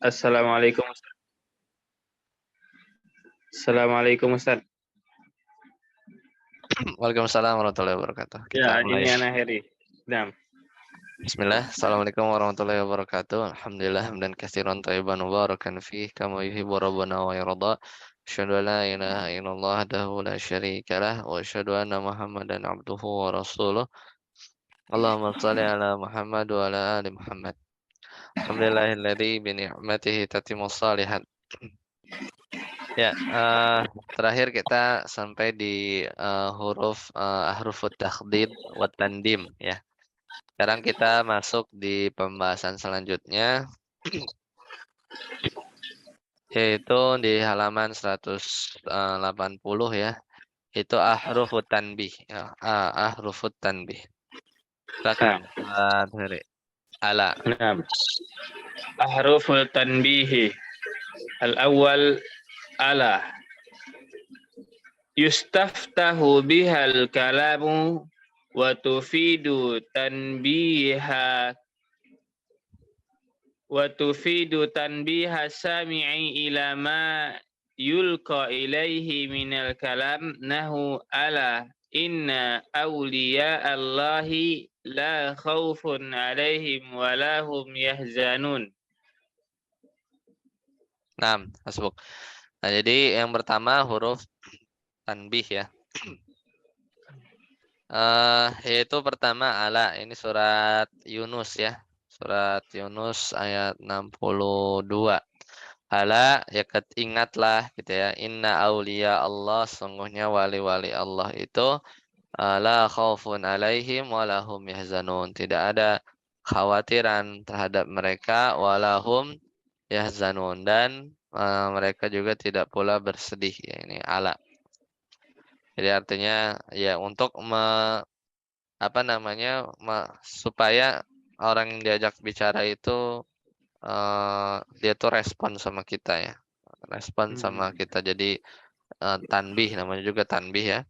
Assalamualaikum Ustaz. Assalamualaikum Ustaz. Waalaikumsalam warahmatullahi wabarakatuh. Ya, Kita mulai. ini Ana Heri. Nah, Bismillah. Assalamualaikum warahmatullahi wabarakatuh. Alhamdulillah hamdan katsiran thayyiban mubarakan fih kama yuhibbu rabbuna wa yarda. Asyhadu an la ilaha illallah wahdahu la syarika lah wa asyhadu anna Muhammadan abduhu wa rasuluh. Allahumma shalli ala Muhammad wa ala ali Muhammad. Alhamdulillahilladzi bi ni'matihi tatimmus shalihat. Ya, terakhir kita sampai di huruf ahrufut takhdid wa tandim ya. Sekarang kita masuk di pembahasan selanjutnya, yaitu di halaman 180 ya. Itu ahrufut tanbih ya. Ahrufut tanbih. Silakan Pak Heri. Ala. nah. Ahruful tanbihi. Al-awwal ala. Yustaftahu bihal kalamu wa tufidu tanbiha sami'i ila ma yulqa ilaihi minal kalam nahu ala inna awliya Allahi la khawfun alaihim wa lahum yahzanun. Nah, masuk. Nah, jadi yang pertama huruf tanbih ya. Yaitu pertama ala. Ini surat Yunus ya. Surat Yunus ayat 62. Ala ya ingatlah gitu ya. Inna auliya Allah, sungguhnya wali-wali Allah itu la khaufun alaihim walahum yahzanun. Tidak ada khawatiran terhadap mereka walahum yahzanun, dan mereka juga tidak pula bersedih ya, ini ala. Jadi artinya ya untuk supaya orang yang diajak bicara itu dia tuh respon sama kita ya. Respon sama kita. Jadi tanbih, namanya juga tanbih ya.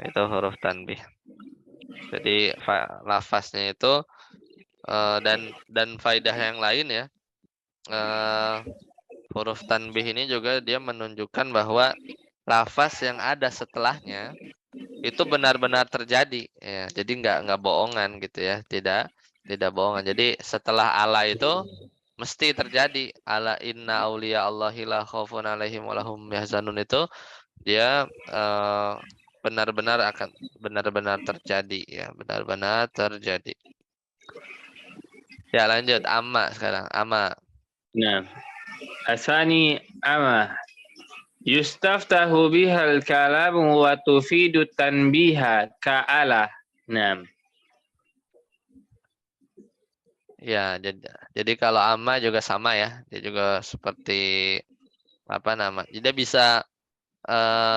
Itu huruf tanbih. Jadi lafaznya itu dan faidah yang lain ya. Huruf tanbih ini juga dia menunjukkan bahwa lafaz yang ada setelahnya itu benar-benar terjadi ya. Jadi nggak bohongan gitu ya. Tidak bohongan. Jadi setelah ala itu mesti terjadi. Ala inna auliya Allahi la khaufun alaihim wa lahum yahzanun, itu dia benar-benar terjadi ya, benar-benar terjadi. Ya, lanjut amma sekarang. Amma. Nah, asani ama yustaftahu bihal kalamu wa tufidu tanbiha ka'ala. Nah. Ya, jadi kalau amma juga sama ya. Dia juga seperti dia bisa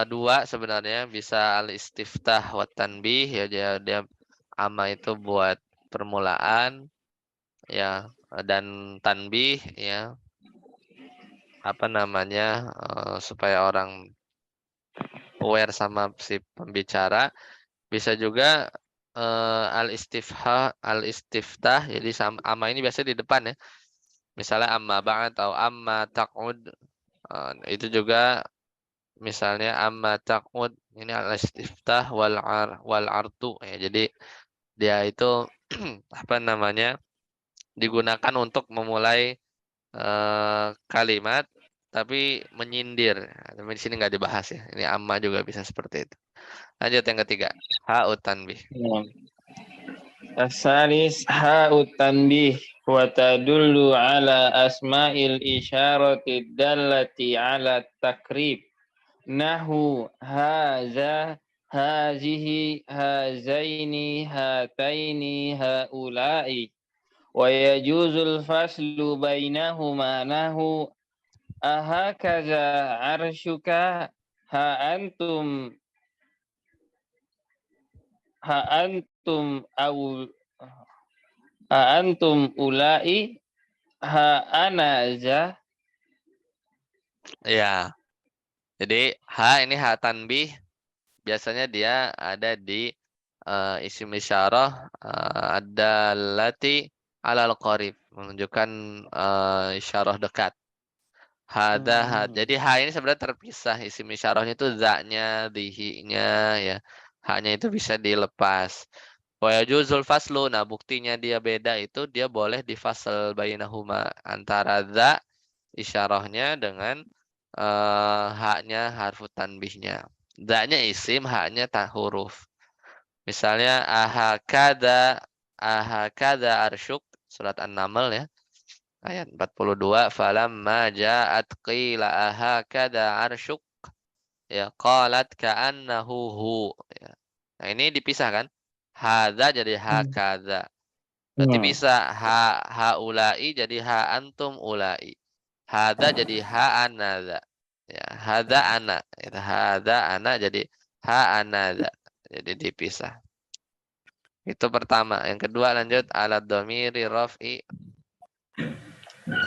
dua sebenarnya, bisa al-istiftah wa tanbih ya, dia amma itu buat permulaan ya, dan tanbih ya supaya orang aware sama si pembicara. Bisa juga al-istiftah, jadi amma ini biasanya di depan ya. Misalnya amma ba'd atau amma taq'ud, itu juga misalnya amma taq'ud, ini al-istiftah wal artu ya. Jadi dia itu digunakan untuk memulai kalimat tapi menyindir. Tapi di sini nggak dibahas ya. Ini amma juga bisa seperti itu. Lanjut yang ketiga, ha'ut tanbih. Asalis ha'ut tanbih wa tadullu ala asma'il isyarati dallati ala takrib. Nahu haza, hazihi, hazaini, hataini, haulai. Wa yajuzul faslu bainahuma nahu ahakaza arshuka ha antum ulai ha anaza. Ya. Jadi ha ini ha tanbih, biasanya dia ada di isim isyarah ada lati alal qarib. menunjukkan isyarah dekat. Hada. Jadi ha ini sebenarnya terpisah, isim isyarahnya itu za-nya, dihi-nya ya. Ha-nya itu bisa dilepas. Wa yajuzul faslu. Nah, buktinya dia beda itu dia boleh difasal bainahuma antara za isyarahnya dengan ha-nya harfu tanbihnya. Za-nya isim, ha-nya huruf. Misalnya ahakada arsyuk surat An-Naml ya. Ayat 42, falamma ja'at qila ahakada arsyuk ya qalat ka'annahu hu ya. Nah, ini dipisah kan? Hadza jadi hakadza. Berarti bisa haulai jadi ha antum ulai. Hadza jadi ha anadza. Ya, hadza ana. Itu hadza ana jadi ha anadza. Jadi dipisah. Itu pertama. Yang kedua lanjut ala dhamiri raf'i.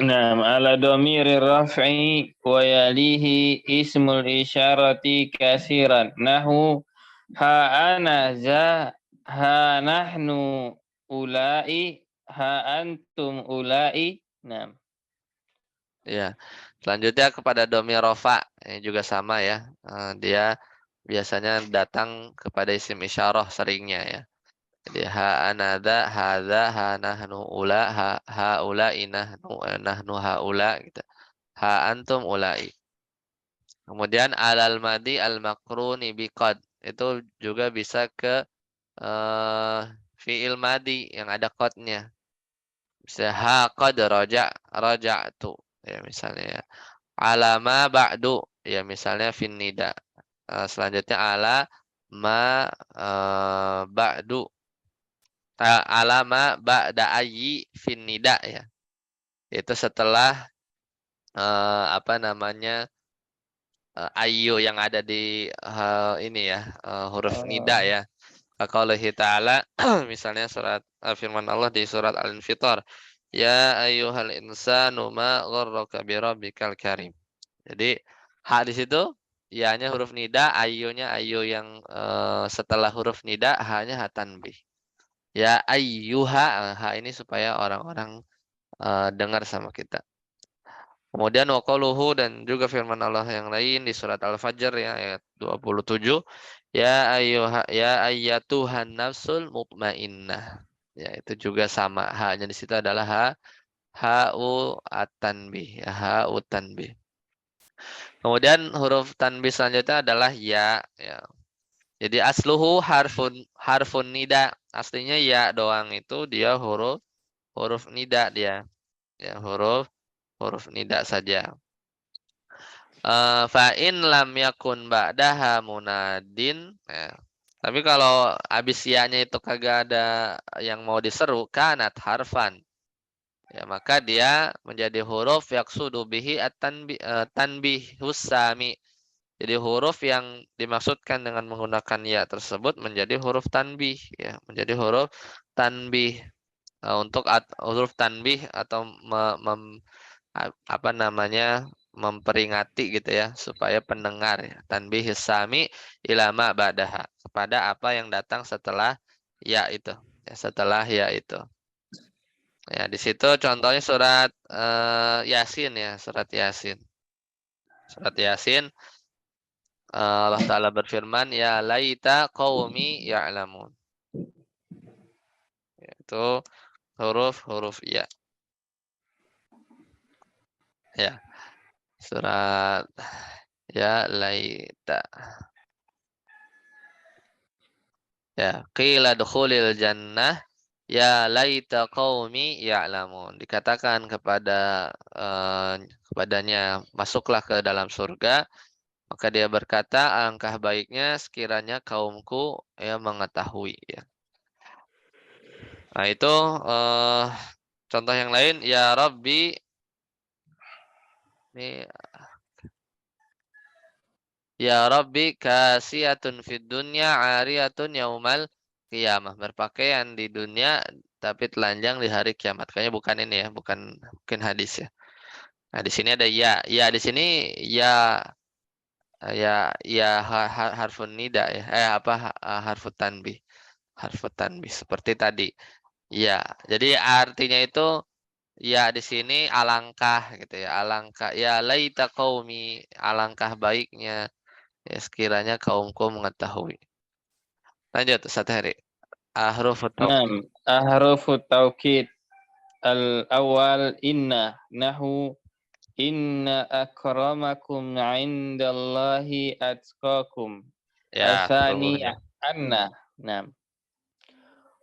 Naam, ala dhamiri raf'i wa yalihi ismul isyarati kasiran. Nahu ha ana za, ha nahnu ulai, ha antum ulai. Naam. Ya. Selanjutnya kepada dhamir rafa. Ini juga sama ya. Dia biasanya datang kepada isim isyarah seringnya ya. Jadi ha anada, hadza, ha nahnu ula, ha ula nahnu haula gitu. Ha antum ulai. Kemudian alal madi al makruni biqad. Itu juga bisa ke fiil madi yang ada qadnya. Bisa ha qad raja'tu ya misalnya ya. Alama ba'du ya misalnya fin nida. Selanjutnya ala ma ba'du alama ba'da ayyi fin nida ya. Itu setelah apa namanya ayyu yang ada di ini ya huruf nida ya. Qaulihi ta'ala misalnya surat firman Allah di surat Al-Infitar, ya ayyuhal insanu ma gharraka birabbikal karim. Jadi ha di situ ya-nya huruf nida, ayyunya ayyu yang setelah huruf nida, ha-nya ha tanbih. Ya ayyuha, ha ini supaya orang-orang dengar sama kita. Kemudian waqaluhu dan juga firman Allah yang lain di surat Al-Fajr ya ayat 27, ya ayyuha ya ayyatuhan nafsul mutmainnah. Ya itu juga sama, ha-nya di situ adalah ha'u at-tanbih, ya ha'u tanbih. Kemudian huruf tanbih selanjutnya adalah ya ya. Jadi asluhu harfun nida. Aslinya ya doang itu dia huruf nida dia. Ya, huruf nida saja. Fa in lam yakun ba'daha munadin. Ya. Tapi kalau abis ya-nya itu kagak ada yang mau diseru, kanat harfan. Ya, maka dia menjadi huruf yaksudu bihi tanbihus sami. Jadi huruf yang dimaksudkan dengan menggunakan ya tersebut menjadi huruf tanbih ya, menjadi huruf tanbih. Untuk huruf tanbih atau apa namanya memperingati gitu ya supaya pendengar ya tanbih sami ilama ba'daha kepada apa yang datang setelah ya itu ya setelah ya itu ya di situ contohnya surat Yasin ya surat Yasin Allah Ta'ala berfirman ya laita qaumi ya'lamun itu huruf ya ya surat ya laita ya qila dukhulil jannah ya laita qaumi ya'lamun. Dikatakan kepadanya masuklah ke dalam surga, maka dia berkata alangkah baiknya sekiranya kaumku ya mengetahui ya. Nah, itu contoh yang lain ya Rabbi ini ya Rabbi kasiyatun fid dunya 'ariyatun yaumal qiyamah. Berpakaian di dunia tapi telanjang di hari kiamat. Kayaknya bukan ini ya, bukan mungkin hadis ya. Nah, di sini ada ya. Ya di sini ya ya harfun nida ya. Harfut tanbih. Harfut tanbih seperti tadi. Ya. Jadi artinya itu Ya di sini alangkah gitu ya, alangkah ya laita qaumi, alangkah baiknya ya sekiranya kaumku mengetahui. Lanjut Ustaz Heri. Ahrufut Naam, taukid. ahrufut taukid al-awwal inna nahu inna akramakum indallahi atqakum. Ya, Atsani sungguhnya. anna. Naam.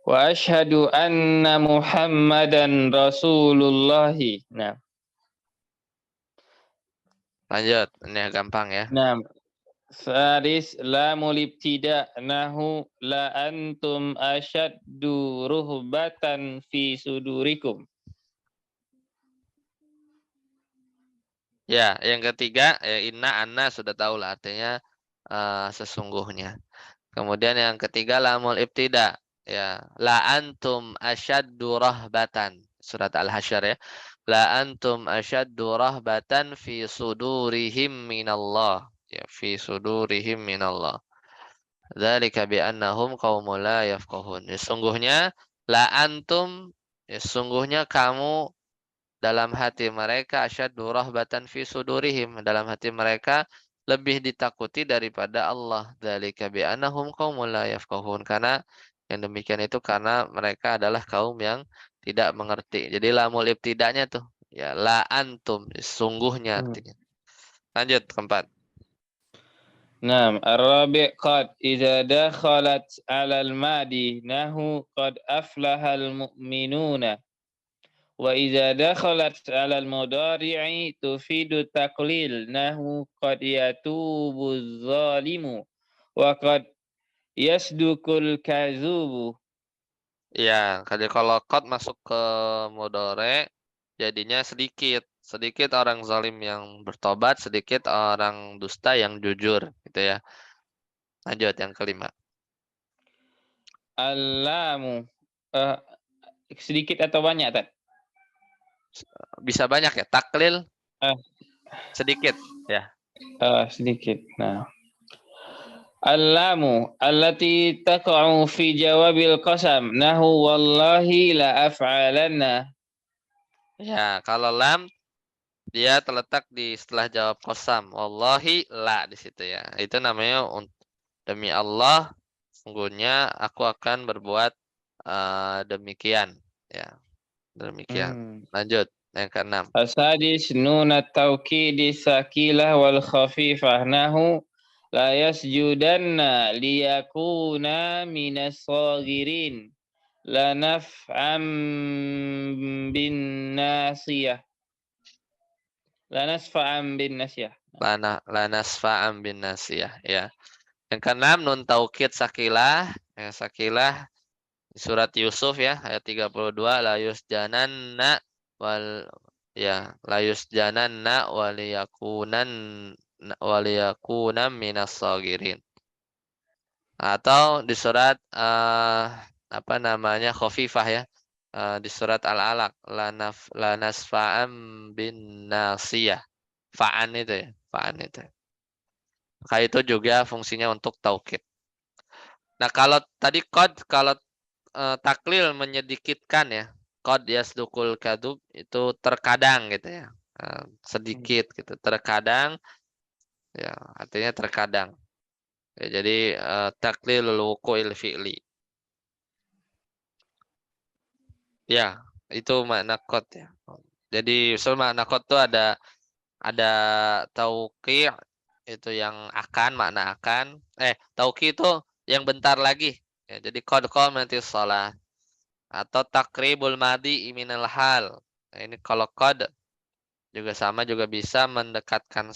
Wa asyhadu anna Muhammadan Rasulullahi. Naam. Lanjut, ini yang gampang ya. Naam. Saris lamul ibtida nahu la antum asyaddu ruhbatan fi sudurikum. Ya, yang ketiga ya inna anna sudah tahu lah artinya sesungguhnya. Kemudian yang ketiga lamul ibtida ya la antum asyaddu rahbatan surat Al-Hasyr ya. La antum asyaddu rahbatan fi sudurihim minallah ya fi sudurihim minallah. Dzalika bi annahum qaumun la yafqahun. Ya, sungguhnya la antum ya sungguhnya kamu dalam hati mereka asyaddu rahbatan fi sudurihim dalam hati mereka lebih ditakuti daripada Allah. Dzalika bi annahum qaumun la yafqahun karena yang demikian itu karena mereka adalah kaum yang tidak mengerti. Jadi lamul ibtidanya tuh ya la antum sungguhnya artinya. Lanjut keempat. Naam, ar-rabi' qad idza dakhalat 'ala al-madi nahu qad aflahal mu'minuna wa idza dakhalat 'ala al-mudari'i tufidu taqlil nahu qad yatubu zalimu wa qad yasdukul kadzubu. Ya, kalau qad masuk ke mudhari jadinya sedikit. Sedikit orang zalim yang bertobat, sedikit orang dusta yang jujur gitu ya. Lanjut yang kelima. Al-lamu eh, sedikit atau banyak Tat? Bisa banyak ya, taklil Ah, sedikit ya. sedikit. Nah, Al-lamu allati taqa'u fi jawabil qasam nahu wallahi la af'alanna. Ya, kalau lam dia terletak di setelah jawab kosam. Wallahi la di situ ya. Itu namanya demi Allah sungguhnya aku akan berbuat demikian ya. Demikian. Hmm. Lanjut yang keenam. Asadis nun at-taukidi sakilah wal khafifah nahu la yasjudanna liyakuna minas sagirin la naf'am bin nasiyah la nasfa'am bin nasiyah. Lanasfa'am bin nasiyah ya. Yang keenam nun taukid sakilah. Ya, sakilah surat Yusuf ya ayat 32 la yusjananna wal ya la yusjananna waliyakunan minas sagirin. Atau di surat apa namanya Khafifah ya. Di surat Al-Alaq lanasfa'am bin nasiyah. Fa'an itu ya, fa'an itu. Maka itu juga fungsinya untuk taukid. Nah, kalau tadi kalau taklil menyedikitkan ya. Qad yasdukul kadub itu terkadang gitu ya. Sedikit gitu. Terkadang ya artinya terkadang. Ya, jadi taklilul wuqu'il fi'li. Ya, itu makna qad ya. Jadi makna qad itu ada tauqi' itu yang akan makna akan. Tauqi itu yang bentar lagi. Ya, jadi qad qamatis shalah. Atau takribul madi minal hal. Nah, ini kalau qad juga sama juga bisa mendekatkan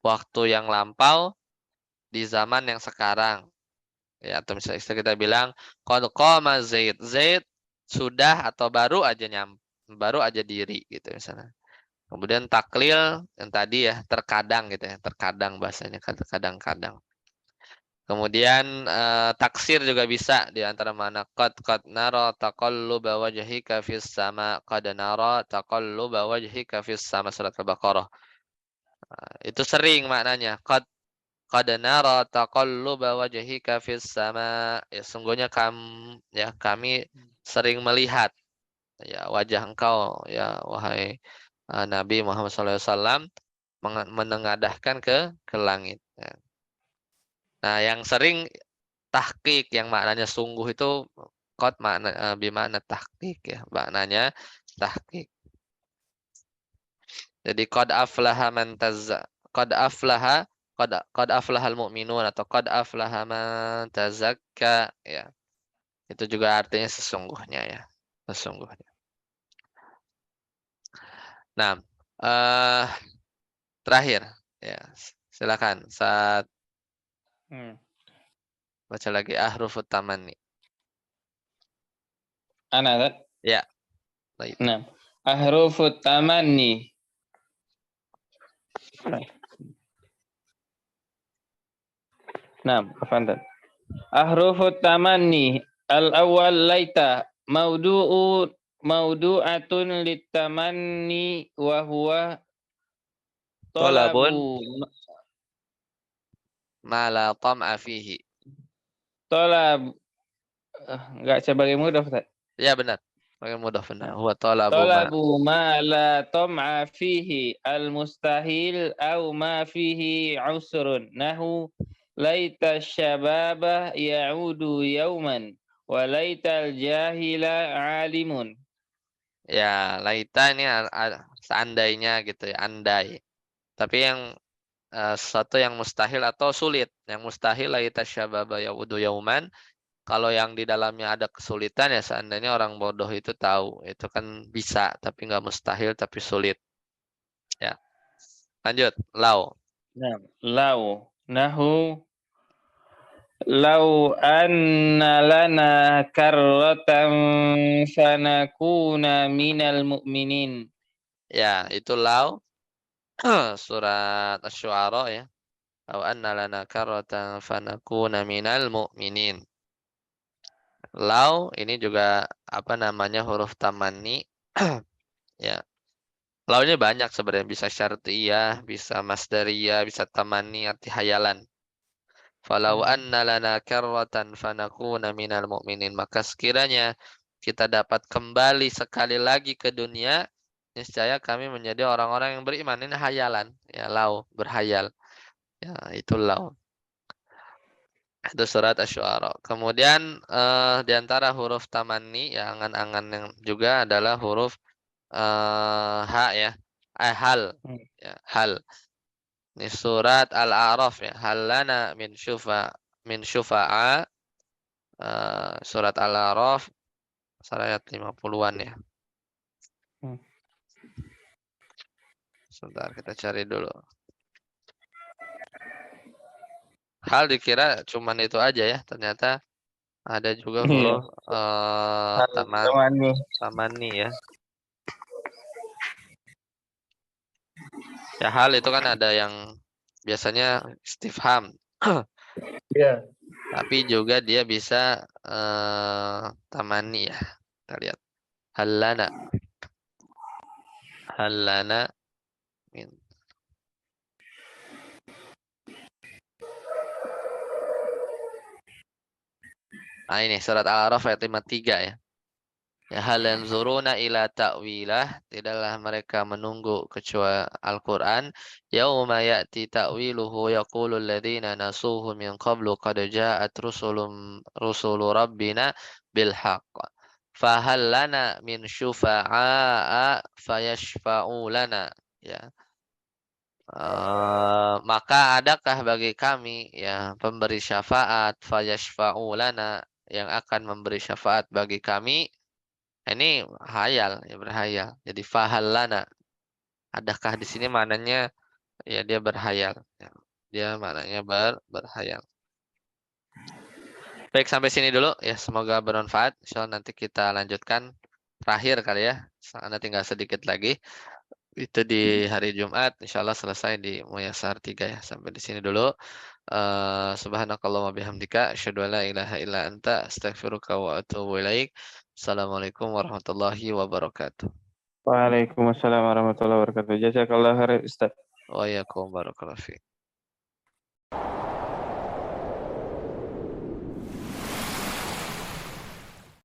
waktu yang lampau di zaman yang sekarang. Ya, atau misalnya kita bilang qad qama Zaid. Zaid sudah atau baru aja diri gitu misalnya. Kemudian taklil yang tadi ya terkadang gitu ya, terkadang bahasanya kadang-kadang. Kemudian taksir juga bisa di antara mana qad nara taqalluba wajhika fis sama qad nara taqalluba wajhika fis sama surat Al-Baqarah. Itu sering maknanya qad nara taqalluba wajhika fis sama ya sungguhnya ya kami sering melihat ya wajah engkau ya wahai Nabi Muhammad SAW menengadahkan ke langit. Ya. Nah, yang sering tahqiq yang maknanya sungguh itu qad bimakna tahqiq ya, maknanya tahqiq. Jadi qad aflaha man qad aflaha qad aflahal mu'minun atau qad aflaha man tazakka ya. Itu juga artinya sesungguhnya ya. Sesungguhnya. Nah, terakhir ya. Silakan saat baca lagi ahrufut tamanni. Ana. Ya, baik. Nah, ahrufut tamanni. Nah, afwan. Ahrufut tamanni al-awwal laita maudu'atun litamanni wa huwa Tolabun talabu ma la tam'a fihi. talab enggak sebagai mudhaf Ustaz. Ya benar. Pakai mudhaf benar. Nah, Huwa talabu ma. talabu ma la tam'a fihi al-mustahil au ma fihi usrun nahu laita syababa ya'udu yauman wa laital jahila alimun. Ya, laita ini seandainya gitu ya, andai. Tapi yang sesuatu yang mustahil atau sulit. Yang mustahil laita syababa yaudu yauman. Kalau yang di dalamnya ada kesulitan ya seandainya orang bodoh itu tahu. Itu kan bisa, tapi nggak mustahil, tapi sulit. Ya. Lanjut, lau. Nah, lau nahu lau anna lana karratan fanakuna minal mu'minin. Ya, itu lau. Surat Asy-Syu'ara ya. Lau anna lana karratan fanakuna minal mu'minin. Lau ini juga apa namanya huruf tamanni. Ya. Launya banyak sebenarnya, bisa syartiyah, bisa masdariyah, bisa tamanni arti hayalan. Falau anna lana karratan fanakuna minal mu'minin. Maka sekiranya kita dapat kembali sekali lagi ke dunia, niscaya kami menjadi orang-orang yang beriman. Ini hayalan, ya lau, berhayal. Ya, itu lau. Itu surat Asy-Syu'ara. Kemudian di antara huruf tamanni, ya angan-angan yang juga adalah huruf ha ya. Hal. Ya, hal. Ini surat Al-A'raf ya. Hal lana min syufa'a. Surat Al-A'raf ayat 50-an ya. Sebentar kita cari dulu. Hal dikira cuman itu aja ya. Ternyata ada juga Iya. huruf tamanni ya. Ya hal itu kan ada yang biasanya istifham. Iya. Tapi juga dia bisa tamanni ya. Kita lihat. Hallana. Hallana min. Nah ini surat Al-A'raf ayat 53 ya. Ya hal yanzuruna ila ta'wilah, tidaklah mereka menunggu kecuali Al-Qur'an. Yauma ya'ti ta'wiluhu yaqulu alladziina nasuhu min qablu qad ja'at rusulu rabbina bil haqq. Fahal lana min syufa'a fayashfa'u lana. Ya. Maka adakah bagi kami ya pemberi syafaat fayashfa'u lana yang akan memberi syafaat bagi kami. Ini hayal, ya berhayal. Jadi fahal lana. Adakah di sini maknanya ya dia berhayal. Ya, dia maknanya berhayal. Baik, sampai sini dulu ya. Semoga bermanfaat. Insyaallah nanti kita lanjutkan terakhir kali ya. Anda tinggal sedikit lagi. Itu di hari Jumat. Insyaallah selesai di Muyassar 3 ya. Sampai di sini dulu. Subhanakallahumma bihamdika asyhadu an la ilaha illa anta astaghfiruka wa atubu ilaik. Assalamualaikum warahmatullahi wabarakatuh. Waalaikumsalam warahmatullahi wabarakatuh. Jazakallahu khairan Ustaz. Wa iyyakum barakallahu fiik.